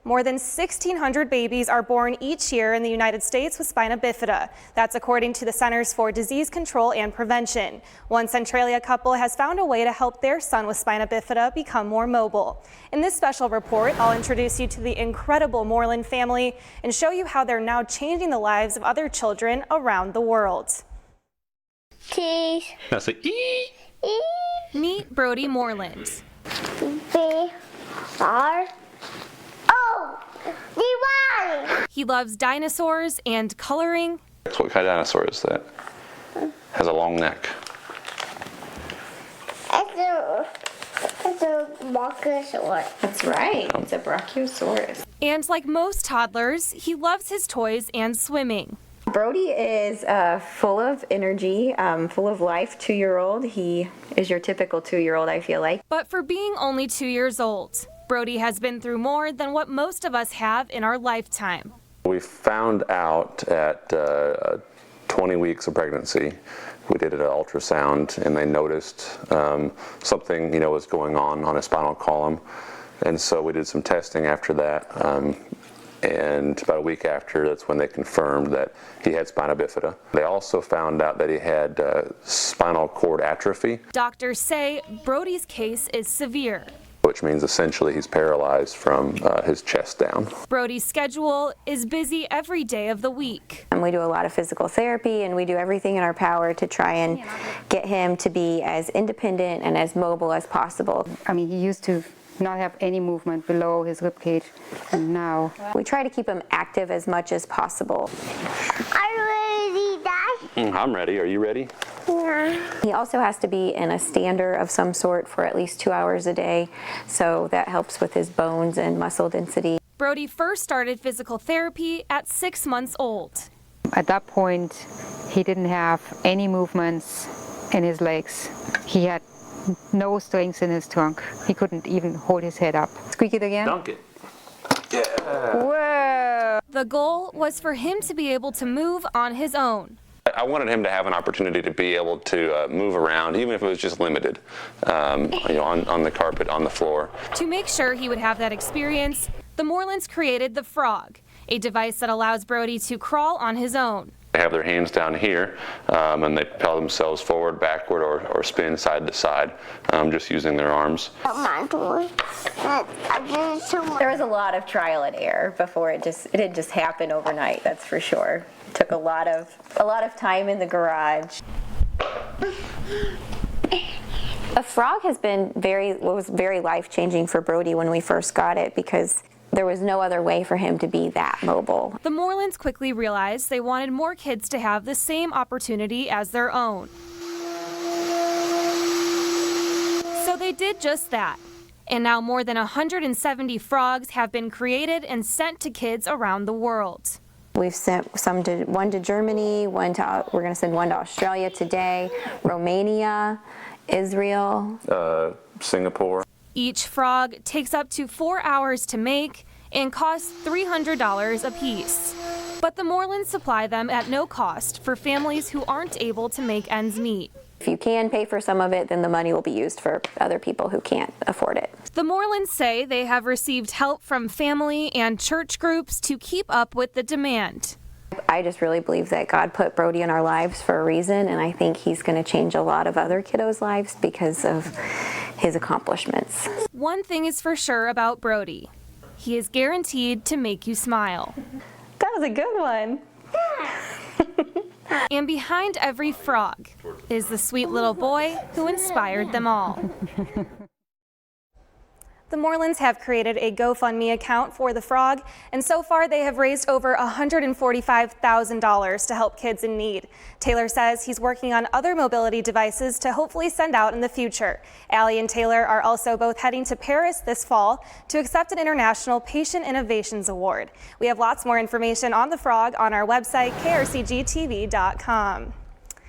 More than 1,600 babies are born each year in the United States with spina bifida. That's according to the Centers for Disease Control and Prevention. One Centralia couple has found a way to help their son with spina bifida become more mobile. In this special report, I'll introduce you to the incredible Moreland family and show you how they're now changing the lives of other children around the world. Cheese. That's a E. E. Meet Brody Moreland. B. R. O. D. He loves dinosaurs and coloring. What kind of dinosaur is that? Has a long neck. It's a brachiosaurus. That's right, it's a brachiosaurus. And like most toddlers, he loves his toys and swimming. Brody is full of energy, full of life, 2-year-old. He is your typical 2-year-old, I feel like. But for being only 2 years old, Brody has been through more than what most of us have in our lifetime. We found out at 20 weeks of pregnancy. We did an ultrasound and they noticed something, was going on his spinal column. And so we did some testing after that. And about a week after, that's when they confirmed that he had spina bifida. They also found out that he had spinal cord atrophy. Doctors say Brody's case is severe, Which means essentially he's paralyzed from his chest down. Brody's schedule is busy every day of the week. And we do a lot of physical therapy and we do everything in our power to try and get him to be as independent and as mobile as possible. I mean, he used to not have any movement below his rib cage, and now we try to keep him active as much as possible. Are you ready, Dad? I'm ready. Are you ready? Yeah. He also has to be in a stander of some sort for at least 2 hours a day, so that helps with his bones and muscle density. Brody first started physical therapy at 6 months old. at that point he didn't have any movements in his legs. He had no strength in his trunk. He couldn't even hold his head up. Squeak it again. Dunk it. Yeah. Whoa! The goal was for him to be able to move on his own. I wanted him to have an opportunity to be able to move around, even if it was just limited, on the carpet, on the floor. To make sure he would have that experience, the Morelands created the Frog, a device that allows Brody to crawl on his own. They have their hands down here, and they propel themselves forward, backward, or spin side to side, just using their arms. There was a lot of trial and error before it didn't just happen overnight, that's for sure. It took a lot of time in the garage. A Frog was very life-changing for Brody when we first got it, because there was no other way for him to be that mobile. The Morelands quickly realized they wanted more kids to have the same opportunity as their own. So they did just that. And now more than 170 frogs have been created and sent to kids around the world. We've sent one to Germany, we're going to send one to Australia today, Romania, Israel, Singapore. Each frog takes up to 4 hours to make and costs $300 a piece. But the Morelands supply them at no cost for families who aren't able to make ends meet. If you can pay for some of it, then the money will be used for other people who can't afford it. The Morelands say they have received help from family and church groups to keep up with the demand. I just really believe that God put Brody in our lives for a reason, and I think he's going to change a lot of other kiddos' lives because of his accomplishments. One thing is for sure about Brody. He is guaranteed to make you smile. That was a good one. And behind every frog is the sweet little boy who inspired them all. The Morelands have created a GoFundMe account for the Frog, and so far they have raised over $145,000 to help kids in need. Taylor says he's working on other mobility devices to hopefully send out in the future. Allie and Taylor are also both heading to Paris this fall to accept an International Patient Innovations Award. We have lots more information on the Frog on our website, krcgtv.com.